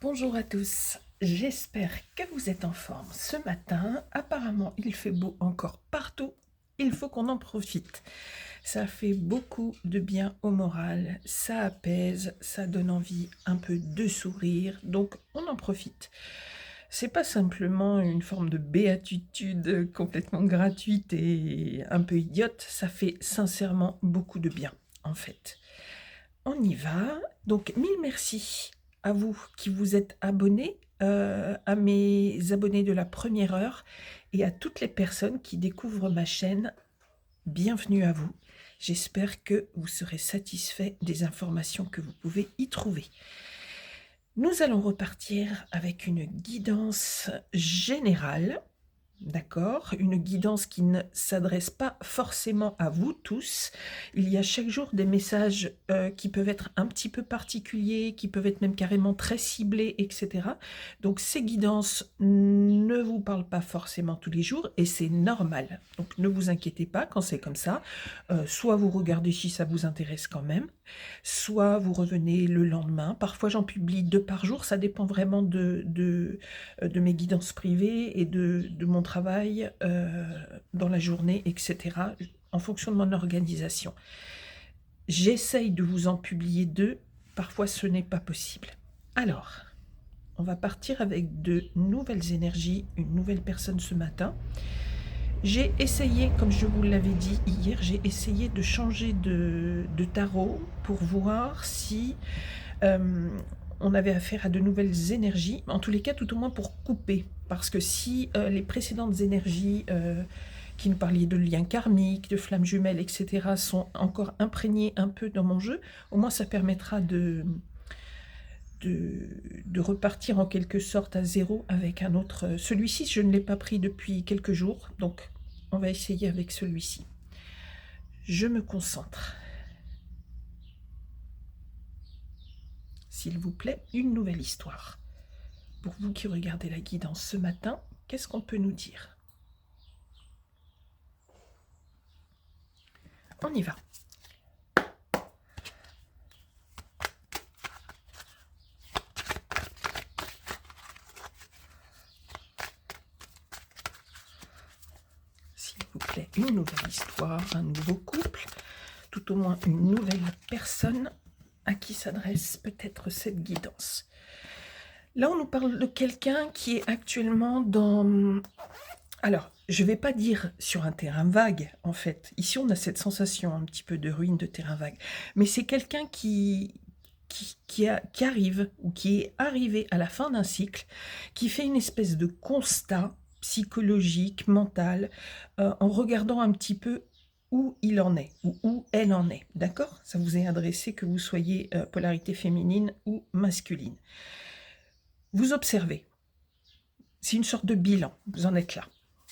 Bonjour à tous, j'espère que vous êtes en forme ce matin. Apparemment, il fait beau encore partout, il faut qu'on en profite. Ça fait beaucoup de bien au moral, ça apaise, ça donne envie un peu de sourire, donc on en profite. C'est pas simplement une forme de béatitude complètement gratuite et un peu idiote, ça fait sincèrement beaucoup de bien en fait. On y va. Donc, mille merci à vous qui vous êtes abonnés, à mes abonnés de la première heure et à toutes les personnes qui découvrent ma chaîne. Bienvenue à vous. J'espère que vous serez satisfaits des informations que vous pouvez y trouver. Nous allons repartir avec une guidance générale. D'accord, une guidance qui ne s'adresse pas forcément à vous tous. Il y a chaque jour des messages qui peuvent être un petit peu particuliers, qui peuvent être même carrément très ciblés, etc. Donc ces guidances ne vous parlent pas forcément tous les jours et c'est normal. Donc ne vous inquiétez pas quand c'est comme ça. Soit vous regardez si ça vous intéresse quand même, soit vous revenez le lendemain. Parfois j'en publie 2 par jour, ça dépend vraiment de mes guidances privées et de mon travail dans la journée, etc., en fonction de mon organisation. J'essaye de vous en publier 2, parfois ce n'est pas possible. Alors, on va partir avec de nouvelles énergies, une nouvelle personne ce matin. J'ai essayé, comme je vous l'avais dit hier, j'ai essayé de changer de tarot pour voir si on avait affaire à de nouvelles énergies, en tous les cas tout au moins pour couper, parce que si les précédentes énergies qui nous parlaient de liens karmiques, de flammes jumelles, etc., sont encore imprégnées un peu dans mon jeu, au moins ça permettra de repartir en quelque sorte à zéro avec un autre. Celui-ci, je ne l'ai pas pris depuis quelques jours, donc on va essayer avec celui-ci. Je me concentre. S'il vous plaît, une nouvelle histoire. Pour vous qui regardez la guidance ce matin, qu'est-ce qu'on peut nous dire? On y va. S'il vous plaît, une nouvelle histoire, un nouveau couple, tout au moins une nouvelle personne à qui s'adresse peut-être cette guidance. Là, on nous parle de quelqu'un qui est actuellement dans... Alors, je ne vais pas dire sur un terrain vague, en fait. Ici, on a cette sensation un petit peu de ruine de terrain vague. Mais c'est quelqu'un qui arrive, ou qui est arrivé à la fin d'un cycle, qui fait une espèce de constat psychologique, mental, en regardant un petit peu où il en est, ou où elle en est. D'accord? Ça vous est adressé que vous soyez polarité féminine ou masculine. Vous observez. C'est une sorte de bilan. Vous en êtes là,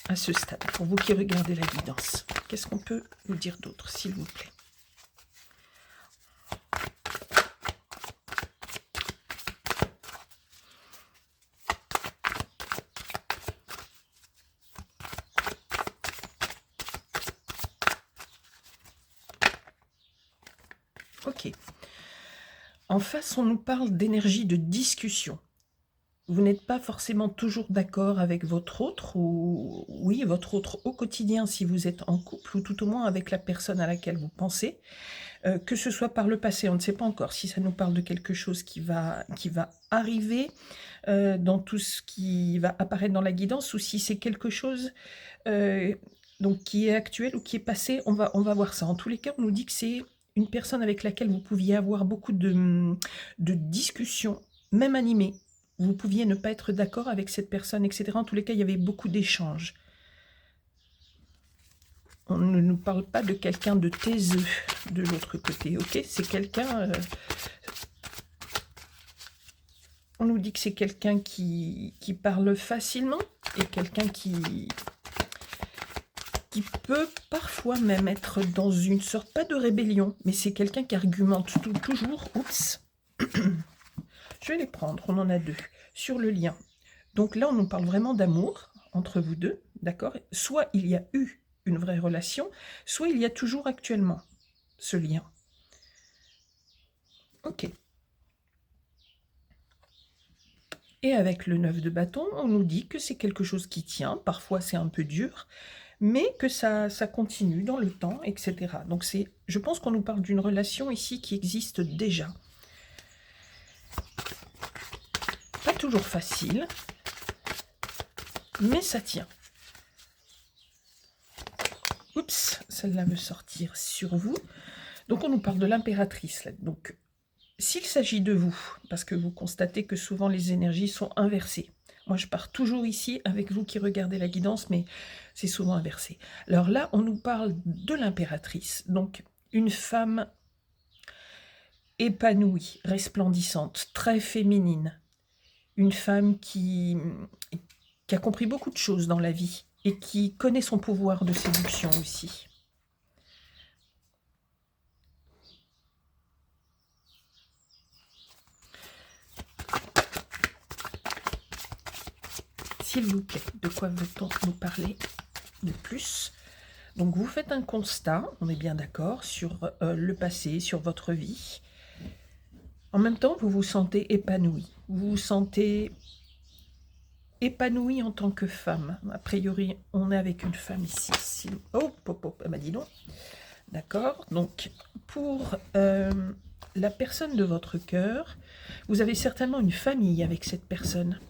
à ce stade. Pour vous qui regardez la guidance, qu'est-ce qu'on peut vous dire d'autre, s'il vous plaît? Ok. En face, on nous parle d'énergie de discussion. Vous n'êtes pas forcément toujours d'accord avec votre autre, ou oui, votre autre au quotidien si vous êtes en couple, ou tout au moins avec la personne à laquelle vous pensez, que ce soit par le passé, on ne sait pas encore si ça nous parle de quelque chose qui va arriver dans tout ce qui va apparaître dans la guidance, ou si c'est quelque chose donc qui est actuel ou qui est passé, on va voir ça. En tous les cas, on nous dit que c'est une personne avec laquelle vous pouviez avoir beaucoup de discussions, même animées. Vous pouviez ne pas être d'accord avec cette personne, etc. En tous les cas, il y avait beaucoup d'échanges. On ne nous parle pas de quelqu'un de taiseux de l'autre côté, ok? C'est quelqu'un... on nous dit que c'est quelqu'un qui parle facilement et quelqu'un qui peut parfois même être dans une sorte, pas de rébellion, mais c'est quelqu'un qui argumente toujours. Oups. Je vais les prendre, on en a 2, sur le lien. Donc là, on nous parle vraiment d'amour entre vous deux, d'accord? Soit il y a eu une vraie relation, soit il y a toujours actuellement ce lien. Ok. Et avec le 9 de bâton, on nous dit que c'est quelque chose qui tient, parfois c'est un peu dur, mais que ça continue dans le temps, etc. Donc je pense qu'on nous parle d'une relation ici qui existe déjà. Pas toujours facile, mais ça tient. Oups, celle-là veut sortir sur vous. Donc on nous parle de l'impératrice. Donc s'il s'agit de vous, parce que vous constatez que souvent les énergies sont inversées. Moi je pars toujours ici avec vous qui regardez la guidance, mais c'est souvent inversé. Alors là, on nous parle de l'impératrice. Donc une femme épanouie, resplendissante, très féminine. Une femme qui a compris beaucoup de choses dans la vie et qui connaît son pouvoir de séduction aussi. S'il vous plaît, de quoi veut-on nous parler de plus? Donc vous faites un constat, on est bien d'accord, sur le passé, sur votre vie. En même temps, vous vous sentez épanoui. Vous vous sentez épanoui en tant que femme. A priori, on est avec une femme ici. Oh, elle m'a dit non. D'accord. Donc, pour la personne de votre cœur, vous avez certainement une famille avec cette personne.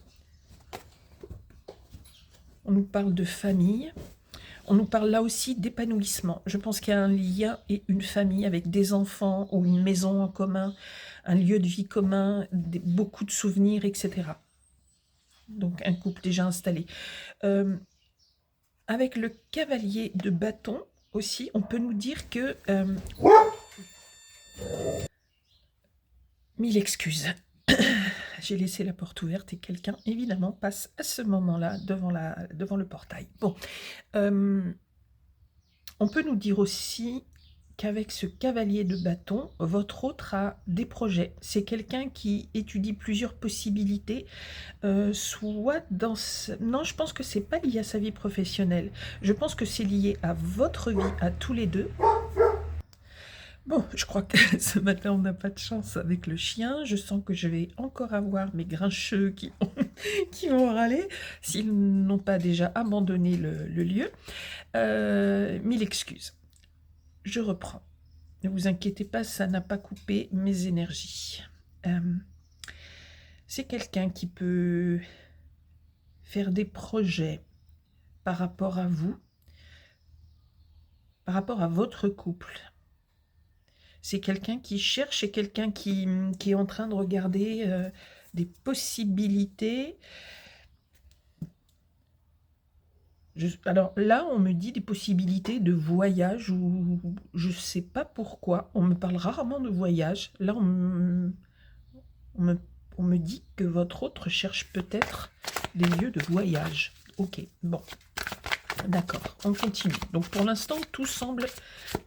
On nous parle de famille. On nous parle là aussi d'épanouissement. Je pense qu'il y a un lien et une famille avec des enfants ou une maison en commun, un lieu de vie commun, beaucoup de souvenirs, etc. Donc un couple déjà installé. Avec le cavalier de bâton aussi, on peut nous dire que... Mille excuses. J'ai laissé la porte ouverte et quelqu'un, évidemment, passe à ce moment-là devant le portail. Bon, on peut nous dire aussi qu'avec ce cavalier de bâton, votre autre a des projets. C'est quelqu'un qui étudie plusieurs possibilités, soit dans... Non, je pense que c'est pas lié à sa vie professionnelle. Je pense que c'est lié à votre vie, à tous les deux. Bon, je crois que ce matin, on n'a pas de chance avec le chien. Je sens que je vais encore avoir mes grincheux qui vont râler, s'ils n'ont pas déjà abandonné le lieu. Mille excuses. Je reprends. Ne vous inquiétez pas, ça n'a pas coupé mes énergies. C'est quelqu'un qui peut faire des projets par rapport à vous, par rapport à votre couple. C'est quelqu'un qui cherche et quelqu'un qui est en train de regarder des possibilités. Alors là, on me dit des possibilités de voyage ou je ne sais pas pourquoi. On me parle rarement de voyage. Là, on me dit que votre autre cherche peut-être des lieux de voyage. Ok, bon. D'accord, on continue. Donc pour l'instant, tout semble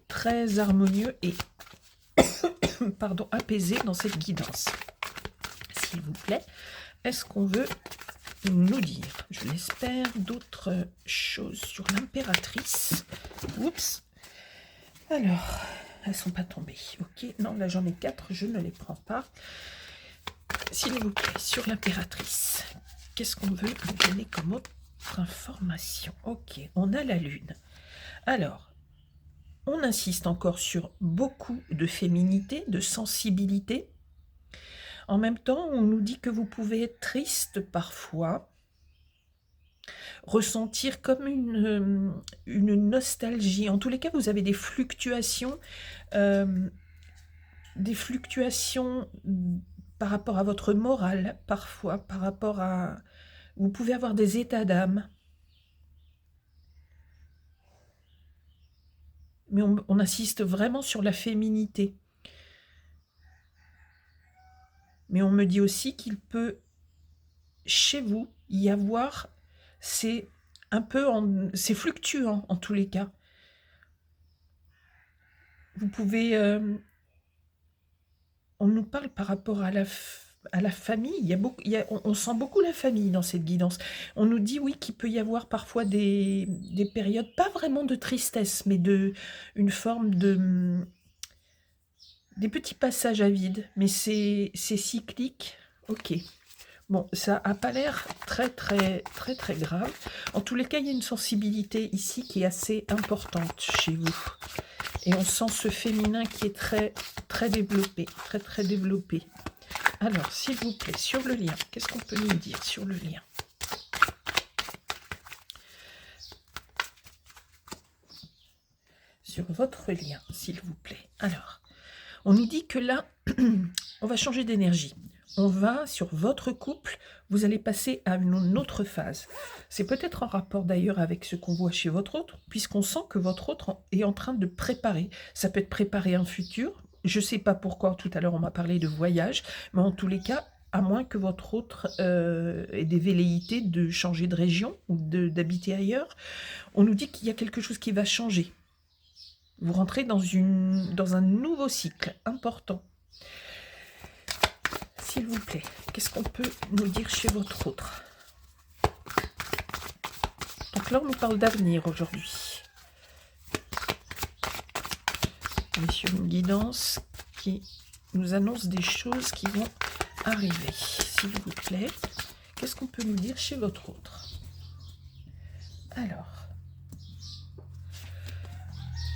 très harmonieux et pardon, apaisé dans cette guidance. S'il vous plaît, est-ce qu'on veut nous dire, je l'espère, d'autres choses sur l'impératrice? Oups. Alors, elles sont pas tombées. Ok, non, là j'en ai 4, je ne les prends pas. S'il vous plaît, sur l'impératrice, qu'est-ce qu'on veut nous donner comme autre information? Ok, on a la lune. Alors, on insiste encore sur beaucoup de féminité, de sensibilité. En même temps, on nous dit que vous pouvez être triste parfois, ressentir comme une nostalgie. En tous les cas, vous avez des fluctuations par rapport à votre morale, parfois, par rapport à... Vous pouvez avoir des états d'âme. Mais on insiste vraiment sur la féminité. Mais on me dit aussi qu'il peut, chez vous, y avoir... C'est fluctuant en tous les cas. Vous pouvez... on nous parle par rapport à la famille. On sent beaucoup la famille dans cette guidance. On nous dit, oui, qu'il peut y avoir parfois des périodes, pas vraiment de tristesse, mais une forme de... des petits passages à vide. Mais c'est cyclique. Ok. Bon, ça n'a pas l'air très grave. En tous les cas, il y a une sensibilité ici qui est assez importante chez vous. Et on sent ce féminin qui est très développé, très développé. Alors, s'il vous plaît, sur le lien, qu'est-ce qu'on peut nous dire sur le lien? Sur votre lien, s'il vous plaît. Alors, on nous dit que là, on va changer d'énergie. On va, sur votre couple, vous allez passer à une autre phase. C'est peut-être en rapport d'ailleurs avec ce qu'on voit chez votre autre, puisqu'on sent que votre autre est en train de préparer. Ça peut être préparer un futur. Je ne sais pas pourquoi, tout à l'heure on m'a parlé de voyage, mais en tous les cas, à moins que votre autre ait des velléités de changer de région ou d'habiter ailleurs, on nous dit qu'il y a quelque chose qui va changer. Vous rentrez dans un nouveau cycle important. S'il vous plaît, qu'est-ce qu'on peut nous dire chez votre autre? Donc là, on nous parle d'avenir aujourd'hui. On est sur une guidance qui nous annonce des choses qui vont arriver. S'il vous plaît, qu'est-ce qu'on peut nous dire chez votre autre? Alors,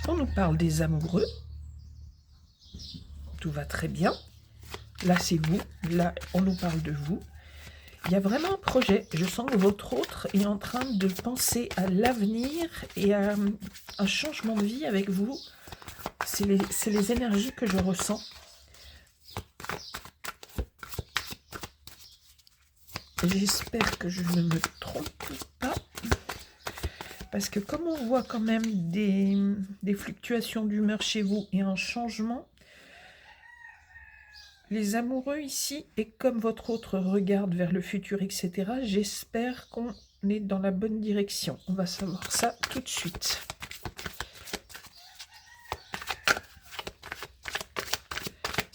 on nous parle des amoureux. Tout va très bien. Là, c'est vous. Là, on nous parle de vous. Il y a vraiment un projet. Je sens que votre autre est en train de penser à l'avenir et à un changement de vie avec vous. C'est les énergies que je ressens. J'espère que je ne me trompe pas. Parce que comme on voit quand même des fluctuations d'humeur chez vous et un changement, les amoureux ici, et comme votre autre regarde vers le futur, etc., j'espère qu'on est dans la bonne direction. On va savoir ça tout de suite.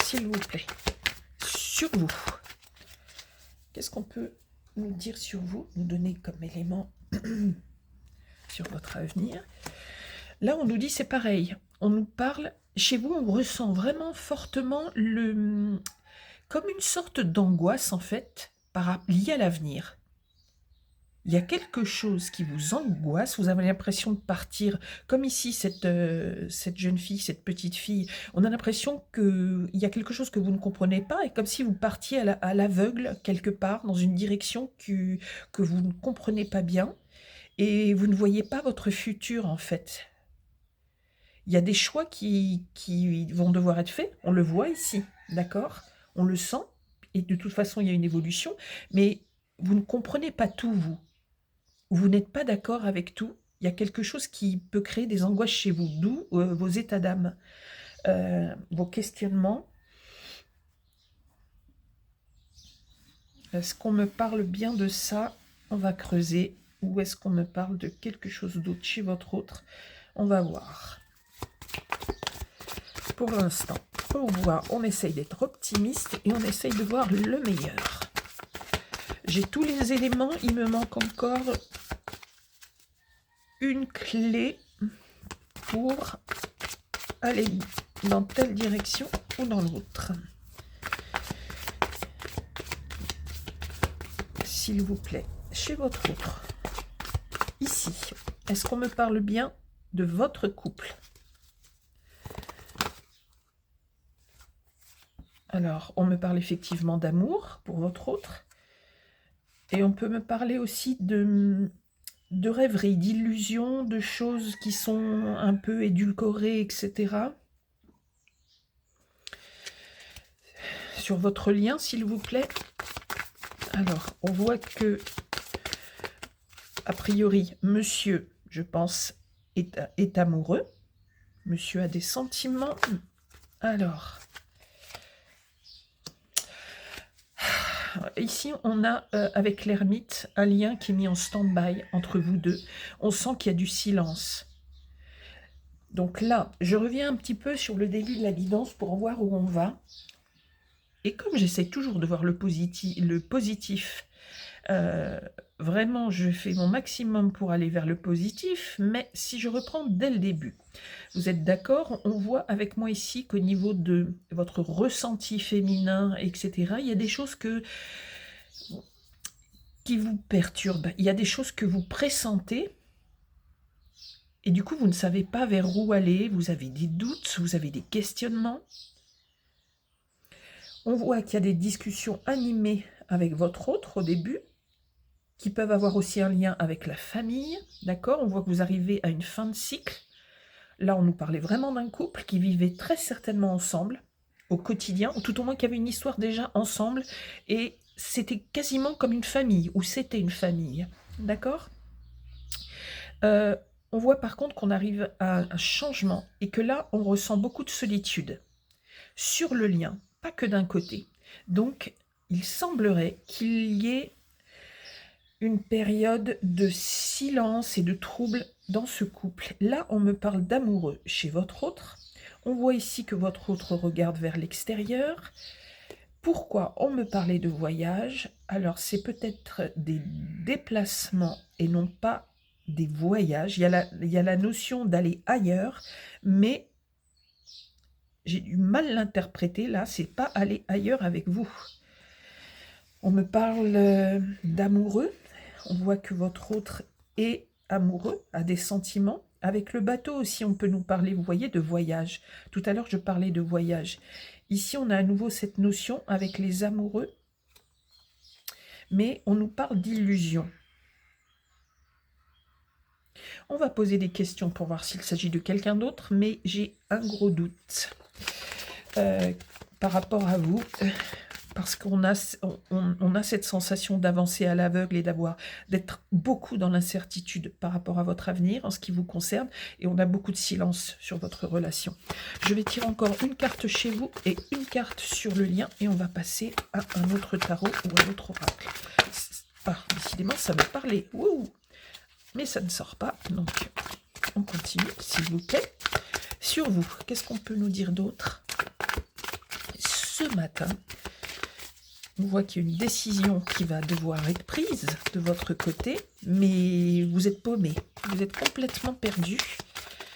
S'il vous plaît, sur vous. Qu'est-ce qu'on peut nous dire sur vous, nous donner comme élément sur votre avenir? Là, on nous dit c'est pareil. On nous parle, chez vous, on ressent vraiment fortement comme une sorte d'angoisse, en fait, liée à l'avenir. Il y a quelque chose qui vous angoisse, vous avez l'impression de partir, comme ici, cette jeune fille, cette petite fille, on a l'impression qu'il y a quelque chose que vous ne comprenez pas, et comme si vous partiez à l'aveugle, quelque part, dans une direction que vous ne comprenez pas bien, et vous ne voyez pas votre futur, en fait. Il y a des choix qui vont devoir être faits, on le voit ici, d'accord? On le sent, et de toute façon, il y a une évolution, mais vous ne comprenez pas tout, vous. Vous n'êtes pas d'accord avec tout. Il y a quelque chose qui peut créer des angoisses chez vous, d'où vos états d'âme, vos questionnements. Est-ce qu'on me parle bien de ça? On va creuser. Ou est-ce qu'on me parle de quelque chose d'autre chez votre autre? On va voir. Pour l'instant, pour voir, on essaye d'être optimiste et on essaye de voir le meilleur. J'ai tous les éléments, il me manque encore une clé pour aller dans telle direction ou dans l'autre. S'il vous plaît, chez votre autre, ici, est-ce qu'on me parle bien de votre couple? Alors, on me parle effectivement d'amour pour votre autre. Et on peut me parler aussi de rêveries, d'illusions, de choses qui sont un peu édulcorées, etc. Sur votre lien, s'il vous plaît. Alors, on voit que, a priori, monsieur, je pense, est amoureux. Monsieur a des sentiments. Alors, ici, on a, avec l'ermite, un lien qui est mis en stand-by entre vous deux. On sent qu'il y a du silence. Donc là, je reviens un petit peu sur le début de la guidance pour voir où on va. Et comme j'essaie toujours de voir le positif, vraiment, je fais mon maximum pour aller vers le positif, mais si je reprends dès le début, vous êtes d'accord? On voit avec moi ici qu'au niveau de votre ressenti féminin, etc., il y a des choses que qui vous perturbe. Il y a des choses que vous pressentez et du coup, vous ne savez pas vers où aller. Vous avez des doutes, vous avez des questionnements. On voit qu'il y a des discussions animées avec votre autre au début, qui peuvent avoir aussi un lien avec la famille, d'accord? On voit que vous arrivez à une fin de cycle. Là, on nous parlait vraiment d'un couple qui vivait très certainement ensemble, au quotidien, ou tout au moins qui avait une histoire déjà ensemble, et c'était quasiment comme une famille, ou c'était une famille, d'accord? On voit par contre qu'on arrive à un changement, et que là, on ressent beaucoup de solitude sur le lien, pas que d'un côté. Donc, il semblerait qu'il y ait une période de silence et de trouble dans ce couple. Là, on me parle d'amoureux chez votre autre. On voit ici que votre autre regarde vers l'extérieur. Pourquoi on me parlait de voyage? Alors, c'est peut-être des déplacements et non pas des voyages. Il y a la notion d'aller ailleurs, mais j'ai du mal l'interpréter. Là, c'est pas aller ailleurs avec vous. On me parle d'amoureux. On voit que votre autre est amoureux, a des sentiments. Avec le bateau aussi, on peut nous parler, vous voyez, de voyage. Tout à l'heure, je parlais de voyage. Ici, on a à nouveau cette notion avec les amoureux, mais on nous parle d'illusion. On va poser des questions pour voir s'il s'agit de quelqu'un d'autre, mais j'ai un gros doute par rapport à vous. Parce qu'on a, on a cette sensation d'avancer à l'aveugle et d'être beaucoup dans l'incertitude par rapport à votre avenir en ce qui vous concerne, et on a beaucoup de silence sur votre relation. Je vais tirer encore une carte chez vous et une carte sur le lien, et on va passer à un autre tarot ou un autre oracle. Ah, décidément, ça me parlait. Wouh, mais ça ne sort pas, donc on continue, s'il vous plaît. Sur vous, qu'est-ce qu'on peut nous dire d'autre ce matin? On voit qu'il y a une décision qui va devoir être prise de votre côté, mais vous êtes paumé, vous êtes complètement perdu.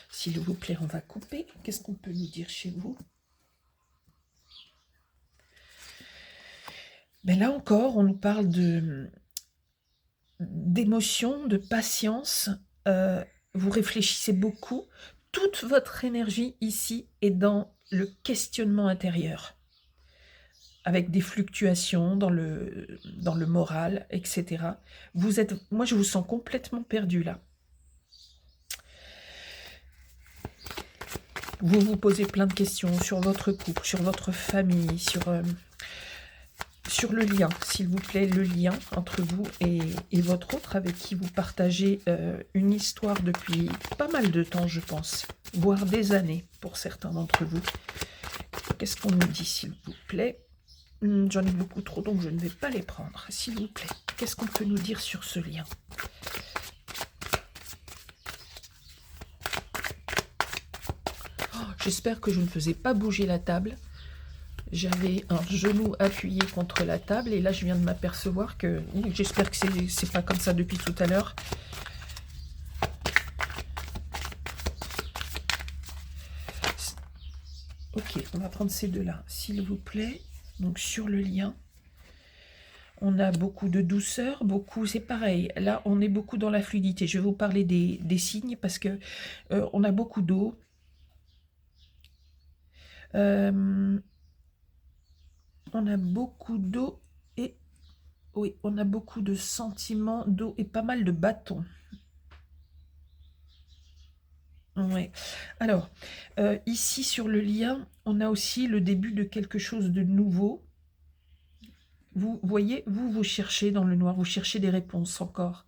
S'il vous plaît, on va couper. Qu'est-ce qu'on peut nous dire chez vous? Ben là encore, on nous parle d'émotion, de patience. Vous réfléchissez beaucoup. Toute votre énergie ici est dans le questionnement intérieur, avec des fluctuations dans le moral, etc. Moi, je vous sens complètement perdu là. Vous vous posez plein de questions sur votre couple, sur votre famille, sur le lien, s'il vous plaît, le lien entre vous et votre autre, avec qui vous partagez une histoire depuis pas mal de temps, je pense, voire des années pour certains d'entre vous. Qu'est-ce qu'on nous dit, s'il vous plaît? J'en ai beaucoup trop, donc je ne vais pas les prendre. S'il vous plaît, qu'est-ce qu'on peut nous dire sur ce lien? Oh, j'espère que je ne faisais pas bouger la table. J'avais un genou appuyé contre la table et là, je viens de m'apercevoir que... J'espère que c'est pas comme ça depuis tout à l'heure. Ok, on va prendre ces deux-là, s'il vous plaît. Donc, sur le lien, on a beaucoup de douceur, c'est pareil. Là, on est beaucoup dans la fluidité. Je vais vous parler des signes parce que on a beaucoup d'eau. On a beaucoup d'eau et... Oui, on a beaucoup de sentiments d'eau et pas mal de bâtons. Ouais. Alors, ici sur le lien, on a aussi le début de quelque chose de nouveau. Vous voyez, vous cherchez dans le noir, vous cherchez des réponses encore.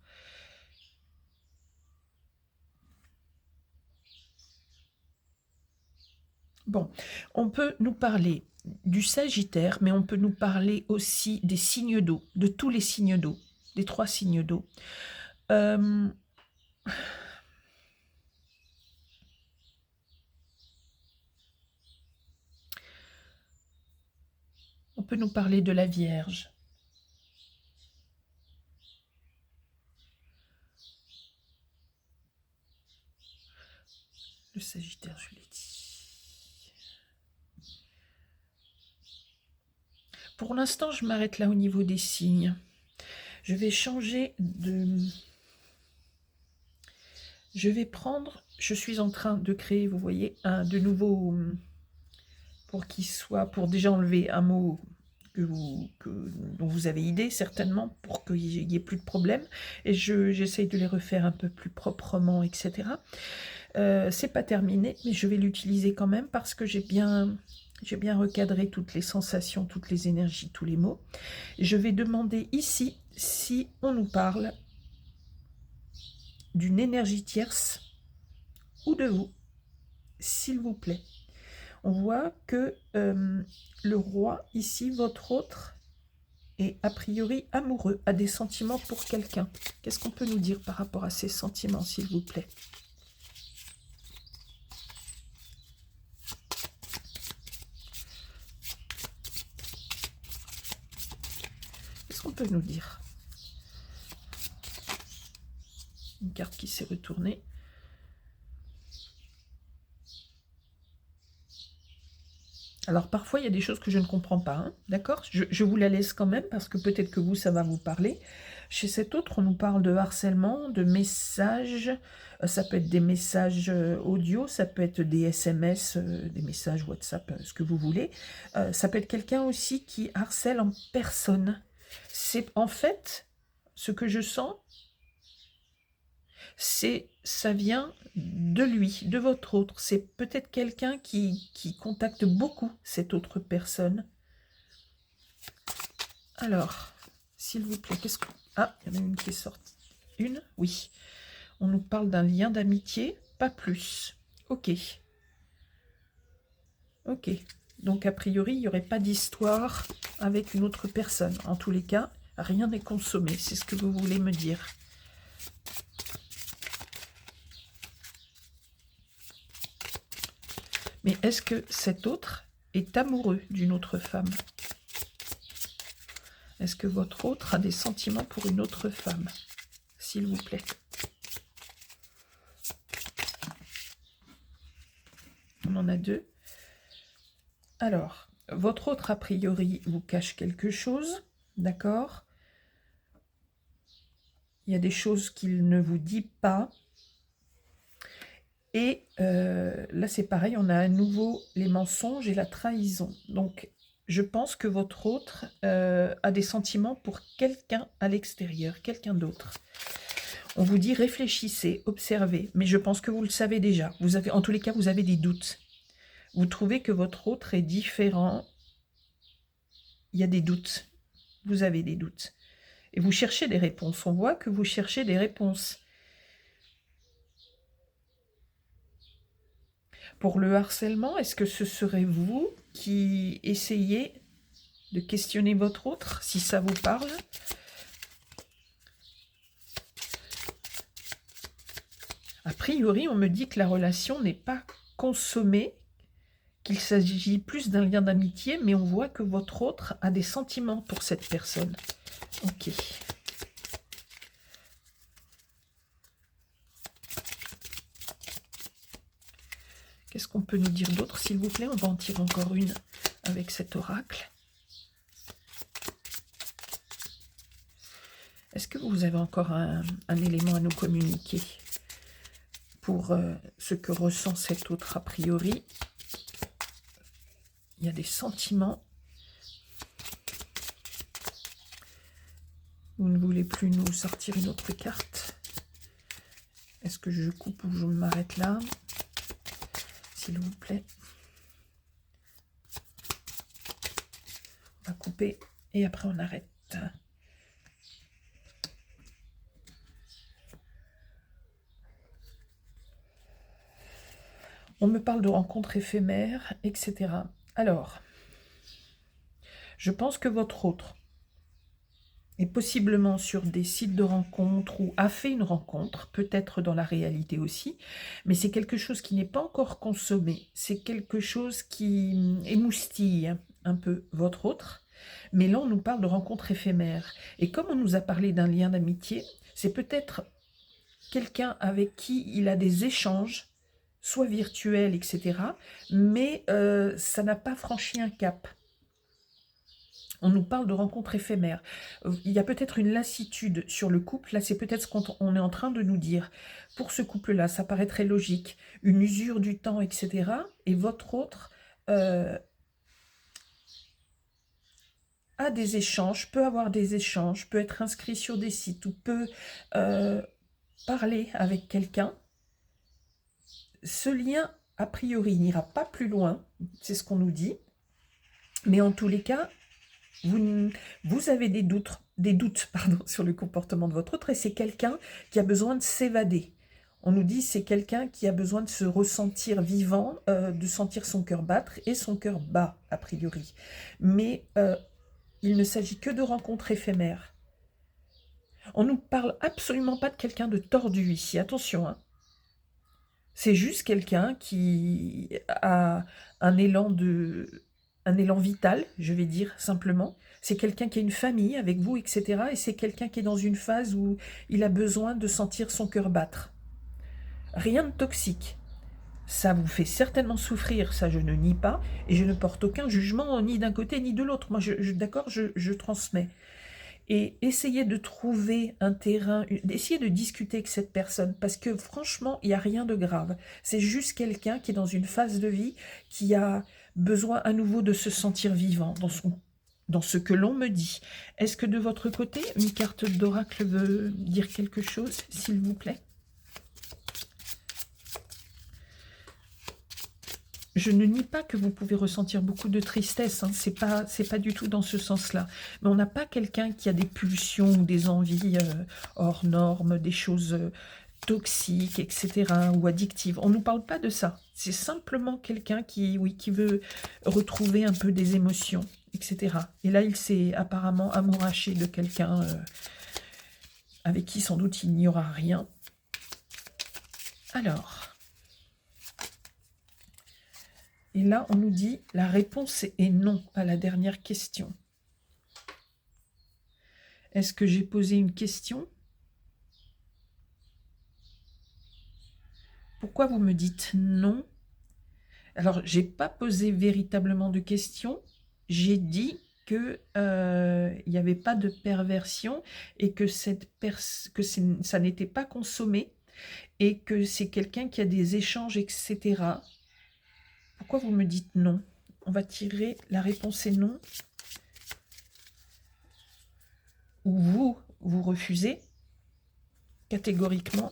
Bon, on peut nous parler du Sagittaire, mais on peut nous parler aussi des signes d'eau, de tous les signes d'eau, des 3 signes d'eau. On peut nous parler de la Vierge. Le Sagittaire, je l'ai dit. Pour l'instant, je m'arrête là au niveau des signes. Je vais changer de... Je vais prendre... Je suis en train de créer, vous voyez, un de nouveau... Pour qu'il soit... Pour déjà enlever un mot dont vous avez idée, certainement, pour qu'il n'y ait plus de problème. Et j'essaye de les refaire un peu plus proprement, etc. C'est pas terminé, mais je vais l'utiliser quand même parce que j'ai bien recadré toutes les sensations, toutes les énergies, tous les mots. Je vais demander ici si on nous parle d'une énergie tierce ou de vous, s'il vous plaît. On voit que le roi, ici, votre autre, est a priori amoureux, a des sentiments pour quelqu'un. Qu'est-ce qu'on peut nous dire par rapport à ces sentiments, s'il vous plaît? Qu'est-ce qu'on peut nous dire? Une carte qui s'est retournée. Alors parfois il y a des choses que je ne comprends pas, hein, d'accord, je vous la laisse quand même parce que peut-être que vous, ça va vous parler. Chez cet autre, on nous parle de harcèlement, de messages, ça peut être des messages audio, ça peut être des SMS, des messages WhatsApp, ce que vous voulez. Ça peut être quelqu'un aussi qui harcèle en personne. C'est en fait, ce que je sens, ça vient de lui, de votre autre. C'est peut-être quelqu'un qui contacte beaucoup cette autre personne. Alors, s'il vous plaît, qu'est-ce que... Ah, il y en a une qui est sortie. Une? Oui. On nous parle d'un lien d'amitié, pas plus. Ok. Ok. Donc, a priori, il n'y aurait pas d'histoire avec une autre personne. En tous les cas, rien n'est consommé. C'est ce que vous voulez me dire. Mais est-ce que cet autre est amoureux d'une autre femme? Est-ce que votre autre a des sentiments pour une autre femme? S'il vous plaît. On en a deux. Alors, votre autre, a priori, vous cache quelque chose, d'accord? Il y a des choses qu'il ne vous dit pas. Et là, c'est pareil, on a à nouveau les mensonges et la trahison. Donc, je pense que votre autre a des sentiments pour quelqu'un à l'extérieur, quelqu'un d'autre. On vous dit réfléchissez, observez, mais je pense que vous le savez déjà. Vous avez, en tous les cas, vous avez des doutes. Vous trouvez que votre autre est différent. Il y a des doutes. Vous avez des doutes. Et vous cherchez des réponses. On voit que vous cherchez des réponses. Pour le harcèlement, est-ce que ce serait vous qui essayez de questionner votre autre, si ça vous parle? A priori, on me dit que la relation n'est pas consommée, qu'il s'agit plus d'un lien d'amitié, mais on voit que votre autre a des sentiments pour cette personne. Ok. Qu'est-ce qu'on peut nous dire d'autre, s'il vous plaît? On va en tirer encore une avec cet oracle. Est-ce que vous avez encore un élément à nous communiquer pour ce que ressent cet autre a priori? Il y a des sentiments. Vous ne voulez plus nous sortir une autre carte? Est-ce que je coupe ou je m'arrête là? S'il vous plaît. On va couper et après on arrête. On me parle de rencontres éphémères, etc. Alors, je pense que votre autre est possiblement sur des sites de rencontres ou a fait une rencontre, peut-être dans la réalité aussi, mais c'est quelque chose qui n'est pas encore consommé. C'est quelque chose qui émoustille un peu votre autre, mais là on nous parle de rencontres éphémères. Et comme on nous a parlé d'un lien d'amitié, c'est peut-être quelqu'un avec qui il a des échanges, soit virtuels, etc., mais ça n'a pas franchi un cap. On nous parle de rencontres éphémères. Il y a peut-être une lassitude sur le couple. Là, c'est peut-être ce qu'on est en train de nous dire. Pour ce couple-là, ça paraît très logique. Une usure du temps, etc. Et votre autre a des échanges, peut avoir des échanges, peut être inscrit sur des sites ou peut parler avec quelqu'un. Ce lien, a priori, n'ira pas plus loin. C'est ce qu'on nous dit. Mais en tous les cas, vous avez des doutes sur le comportement de votre autre, et c'est quelqu'un qui a besoin de s'évader. On nous dit c'est quelqu'un qui a besoin de se ressentir vivant, de sentir son cœur battre, et son cœur bat, a priori. Mais il ne s'agit que de rencontres éphémères. On ne nous parle absolument pas de quelqu'un de tordu ici, attention, hein. C'est juste quelqu'un qui a un élan vital, je vais dire simplement. C'est quelqu'un qui a une famille avec vous, etc. Et c'est quelqu'un qui est dans une phase où il a besoin de sentir son cœur battre. Rien de toxique. Ça vous fait certainement souffrir, ça je ne nie pas, et je ne porte aucun jugement ni d'un côté ni de l'autre. Moi, d'accord, je transmets. Et essayez de trouver un terrain, essayez de discuter avec cette personne, parce que franchement, il n'y a rien de grave. C'est juste quelqu'un qui est dans une phase de vie, qui a besoin à nouveau de se sentir vivant dans ce que l'on me dit. Est-ce que de votre côté, une carte d'oracle veut dire quelque chose, s'il vous plaît? Je ne nie pas que vous pouvez ressentir beaucoup de tristesse, hein. C'est pas du tout dans ce sens-là. Mais on n'a pas quelqu'un qui a des pulsions ou des envies hors normes, des choses toxiques, etc., ou addictives. On ne nous parle pas de ça. C'est simplement quelqu'un qui veut retrouver un peu des émotions, etc. Et là, il s'est apparemment amouraché de quelqu'un avec qui sans doute il n'y aura rien. Alors... Et là, on nous dit, la réponse est non à la dernière question. Est-ce que j'ai posé une question? Pourquoi vous me dites non? Alors, j'ai pas posé véritablement de question. J'ai dit que il n'y avait pas de perversion et que ça n'était pas consommé et que c'est quelqu'un qui a des échanges, etc. Pourquoi vous me dites non? On va tirer, la réponse est non. Ou vous refusez catégoriquement.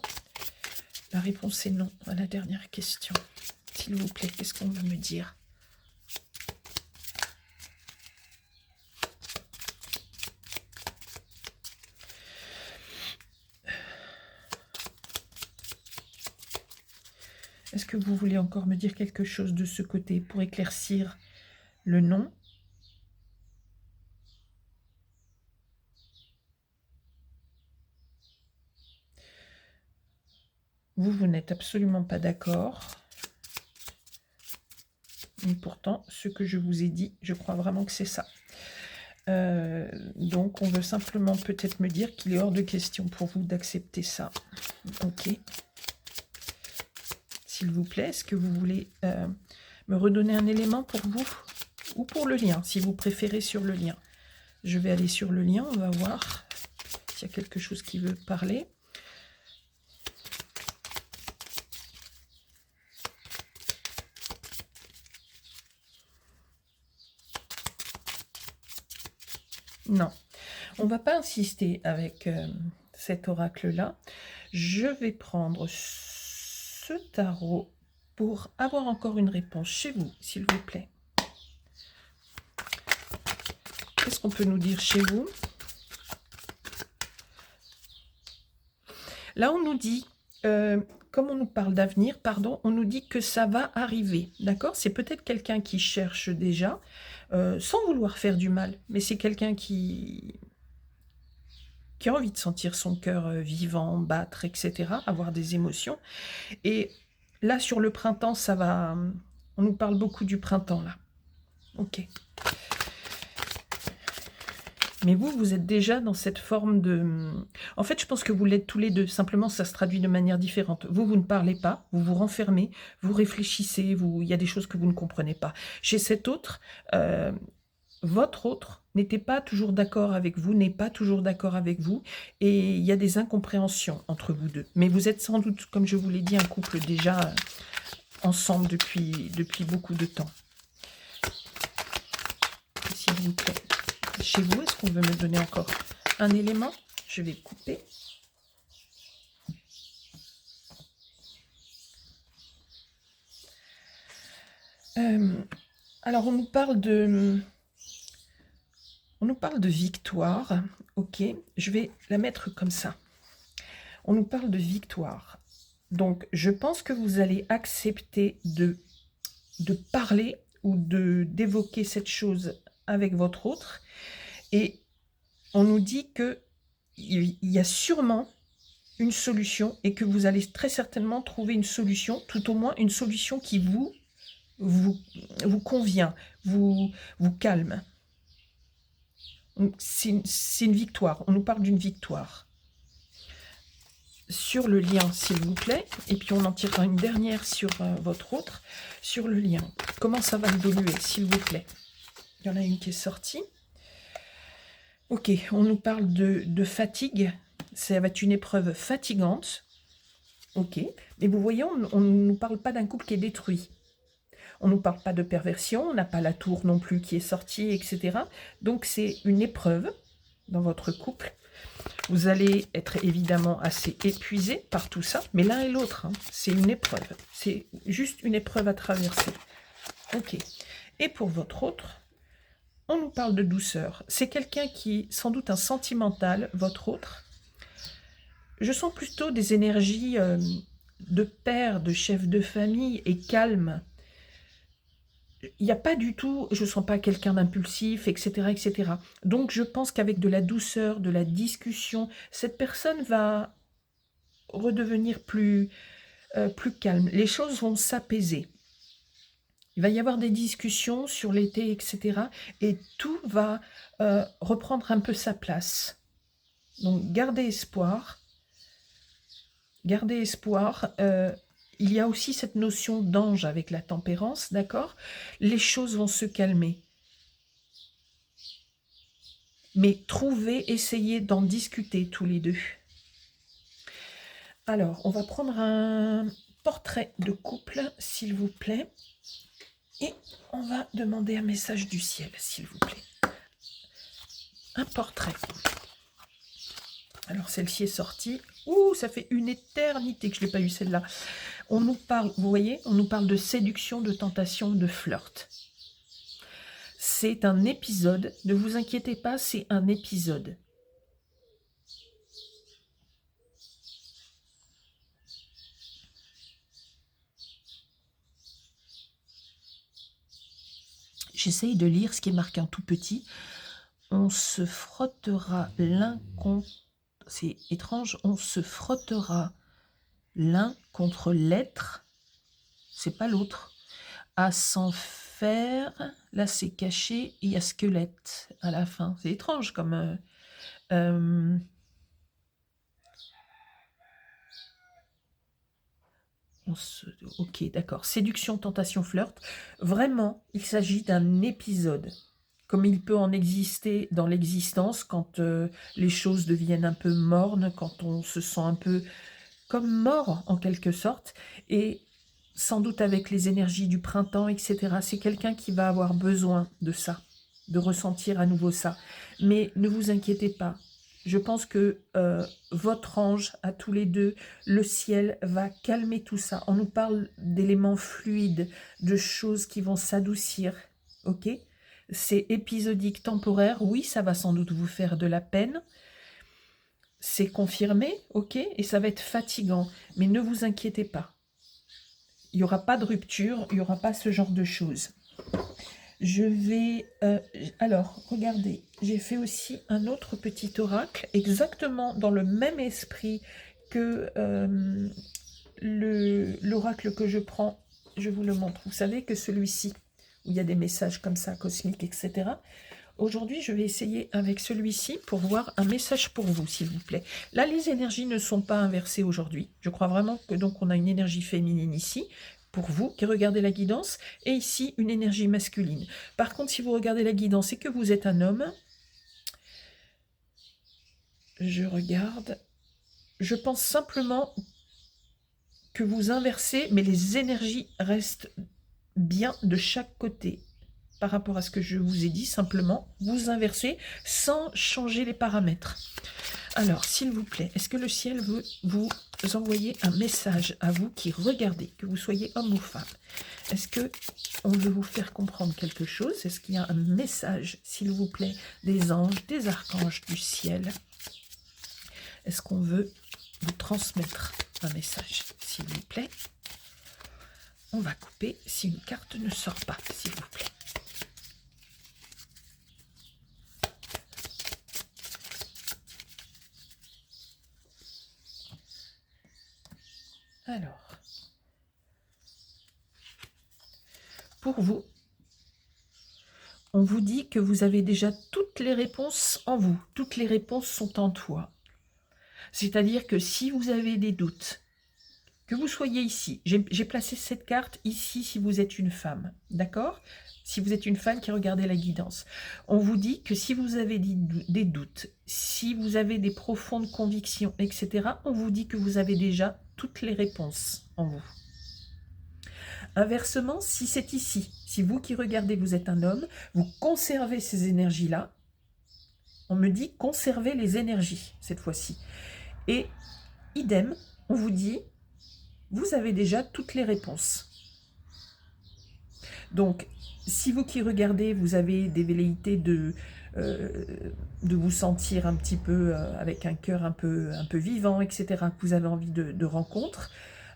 La réponse est non à la dernière question. S'il vous plaît, qu'est-ce qu'on veut me dire? Est-ce que vous voulez encore me dire quelque chose de ce côté pour éclaircir le non? Vous n'êtes absolument pas d'accord. Et pourtant, ce que je vous ai dit, je crois vraiment que c'est ça. Donc, on veut simplement peut-être me dire qu'il est hors de question pour vous d'accepter ça. Ok. S'il vous plaît, est-ce que vous voulez me redonner un élément pour vous ou pour le lien, si vous préférez sur le lien? Je vais aller sur le lien, on va voir s'il y a quelque chose qui veut parler. Non, on ne va pas insister avec cet oracle-là. Je vais prendre ce tarot pour avoir encore une réponse chez vous, s'il vous plaît. Qu'est-ce qu'on peut nous dire chez vous? Là, on nous dit, comme on nous parle d'avenir, pardon, on nous dit que ça va arriver, d'accord? C'est peut-être quelqu'un qui cherche déjà, sans vouloir faire du mal, mais c'est quelqu'un qui a envie de sentir son cœur vivant, battre, etc., avoir des émotions. Et là, sur le printemps, ça va... On nous parle beaucoup du printemps, là. Ok. Mais vous êtes déjà dans cette forme de... En fait, je pense que vous l'êtes tous les deux. Simplement, ça se traduit de manière différente. Vous ne parlez pas, vous vous renfermez, vous réfléchissez, il y a des choses que vous ne comprenez pas. Chez cet autre, votre autre n'était pas toujours d'accord avec vous, n'est pas toujours d'accord avec vous, et il y a des incompréhensions entre vous deux. Mais vous êtes sans doute, comme je vous l'ai dit, un couple déjà ensemble depuis beaucoup de temps. S'il vous plaît, chez vous, est-ce qu'on veut me donner encore un élément? Je vais couper. Alors, on nous parle de victoire. Ok, je vais la mettre comme ça. On nous parle de victoire. Donc, je pense que vous allez accepter de parler ou d'évoquer cette chose avec votre autre. Et on nous dit qu'il y a sûrement une solution et que vous allez très certainement trouver une solution, tout au moins une solution qui vous convient, vous calme. C'est une victoire, on nous parle d'une victoire. Sur le lien, s'il vous plaît, et puis on en tirera une dernière sur votre autre, sur le lien. Comment ça va évoluer, s'il vous plaît? Il y en a une qui est sortie. Ok, on nous parle de fatigue, ça va être une épreuve fatigante. Ok, mais vous voyez, on ne nous parle pas d'un couple qui est détruit. On ne nous parle pas de perversion, on n'a pas la tour non plus qui est sortie, etc. Donc c'est une épreuve dans votre couple. Vous allez être évidemment assez épuisé par tout ça, mais l'un et l'autre, hein, c'est une épreuve. C'est juste une épreuve à traverser. Ok. Et pour votre autre, on nous parle de douceur. C'est quelqu'un qui, sans doute un sentimental, votre autre. Je sens plutôt des énergies de père, de chef de famille et calme. Il n'y a pas du tout, je ne sens pas quelqu'un d'impulsif, etc., etc. Donc, je pense qu'avec de la douceur, de la discussion, cette personne va redevenir plus calme. Les choses vont s'apaiser. Il va y avoir des discussions sur l'été, etc. Et tout va reprendre un peu sa place. Donc, gardez espoir. Gardez espoir. Il y a aussi cette notion d'ange avec la tempérance, d'accord? Les choses vont se calmer. Mais essayez d'en discuter tous les deux. Alors, on va prendre un portrait de couple, s'il vous plaît. Et on va demander un message du ciel, s'il vous plaît. Un portrait. Alors, celle-ci est sortie. Ouh, ça fait une éternité que je n'ai pas eu celle-là. On nous parle, vous voyez, on nous parle de séduction, de tentation, de flirt. C'est un épisode, ne vous inquiétez pas, c'est un épisode. J'essaye de lire ce qui est marqué en tout petit. On se frottera l'un contre... C'est étrange, on se frottera l'un contre l'être, c'est pas l'autre, à s'en faire, là c'est caché, et il y a squelette à la fin. C'est étrange comme... Ok, d'accord. Séduction, tentation, flirt. Vraiment, il s'agit d'un épisode. Comme il peut en exister dans l'existence, quand les choses deviennent un peu mornes, quand on se sent un peu comme mort en quelque sorte, et sans doute avec les énergies du printemps, etc. C'est quelqu'un qui va avoir besoin de ça, de ressentir à nouveau ça. Mais ne vous inquiétez pas, je pense que votre ange, à tous les deux, le ciel va calmer tout ça. On nous parle d'éléments fluides, de choses qui vont s'adoucir, ok? C'est épisodique, temporaire, oui, ça va sans doute vous faire de la peine, c'est confirmé, ok, et ça va être fatigant, mais ne vous inquiétez pas. Il n'y aura pas de rupture, il n'y aura pas ce genre de choses. Je vais... alors, regardez, j'ai fait aussi un autre petit oracle, exactement dans le même esprit que l'oracle que je prends. Je vous le montre. Vous savez que celui-ci, où il y a des messages comme ça, cosmiques, etc., aujourd'hui, je vais essayer avec celui-ci pour voir un message pour vous, s'il vous plaît. Là, les énergies ne sont pas inversées aujourd'hui. Je crois vraiment que donc on a une énergie féminine ici, pour vous qui regardez la guidance, et ici une énergie masculine. Par contre, si vous regardez la guidance et que vous êtes un homme, je regarde, je pense simplement que vous inversez, mais les énergies restent bien de chaque côté. Par rapport à ce que je vous ai dit, simplement, vous inversez sans changer les paramètres. Alors, s'il vous plaît, est-ce que le ciel veut vous envoyer un message à vous qui regardez, que vous soyez homme ou femme? Est-ce que on veut vous faire comprendre quelque chose? Est-ce qu'il y a un message, s'il vous plaît, des anges, des archanges, du ciel? Est-ce qu'on veut vous transmettre un message, s'il vous plaît? On va couper si une carte ne sort pas, s'il vous plaît. Alors, pour vous, on vous dit que vous avez déjà toutes les réponses en vous. Toutes les réponses sont en toi. C'est-à-dire que si vous avez des doutes, que vous soyez ici, j'ai placé cette carte ici si vous êtes une femme, d'accord? Si vous êtes une femme qui regardez la guidance. On vous dit que si vous avez des doutes, si vous avez des profondes convictions, etc., on vous dit que vous avez déjà toutes les réponses en vous. Inversement, si c'est ici, si vous qui regardez, vous êtes un homme, vous conservez ces énergies-là, on me dit conservez les énergies cette fois-ci. Et idem, on vous dit, vous avez déjà toutes les réponses. Donc, si vous qui regardez, vous avez des velléités de vous sentir un petit peu avec un cœur un peu vivant, etc., que vous avez envie de rencontres,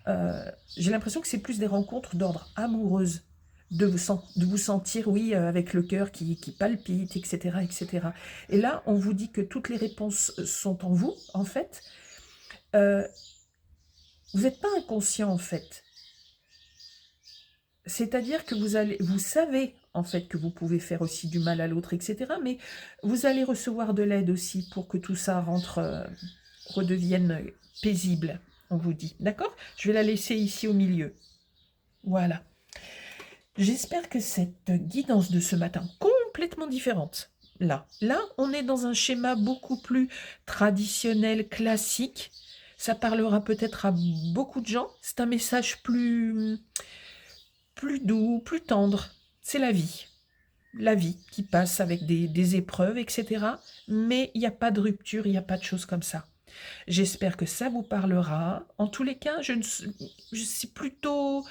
j'ai l'impression que c'est plus des rencontres d'ordre amoureuse, de vous sentir, oui, avec le cœur qui palpite, etc., etc. Et là, on vous dit que toutes les réponses sont en vous, en fait. Vous n'êtes pas inconscient, en fait. C'est-à-dire que vous savez, en fait, que vous pouvez faire aussi du mal à l'autre, etc. Mais vous allez recevoir de l'aide aussi pour que tout ça redevienne paisible, on vous dit. D'accord? Je vais la laisser ici au milieu. Voilà. J'espère que cette guidance de ce matin, complètement différente, là, on est dans un schéma beaucoup plus traditionnel, classique. Ça parlera peut-être à beaucoup de gens. C'est un message plus doux, plus tendre. C'est la vie qui passe avec des épreuves, etc. Mais il n'y a pas de rupture, il n'y a pas de choses comme ça. J'espère que ça vous parlera. En tous les cas, je suis plutôt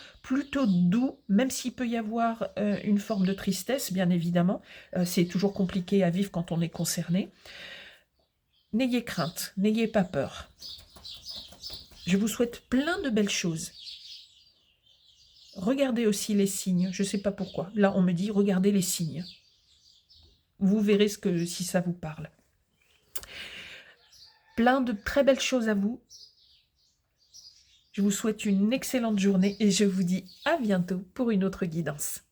doux, même s'il peut y avoir une forme de tristesse, bien évidemment. C'est toujours compliqué à vivre quand on est concerné. N'ayez crainte, n'ayez pas peur. Je vous souhaite plein de belles choses. Regardez aussi les signes, je ne sais pas pourquoi. Là, on me dit, regardez les signes. Vous verrez si ça vous parle. Plein de très belles choses à vous. Je vous souhaite une excellente journée et je vous dis à bientôt pour une autre guidance.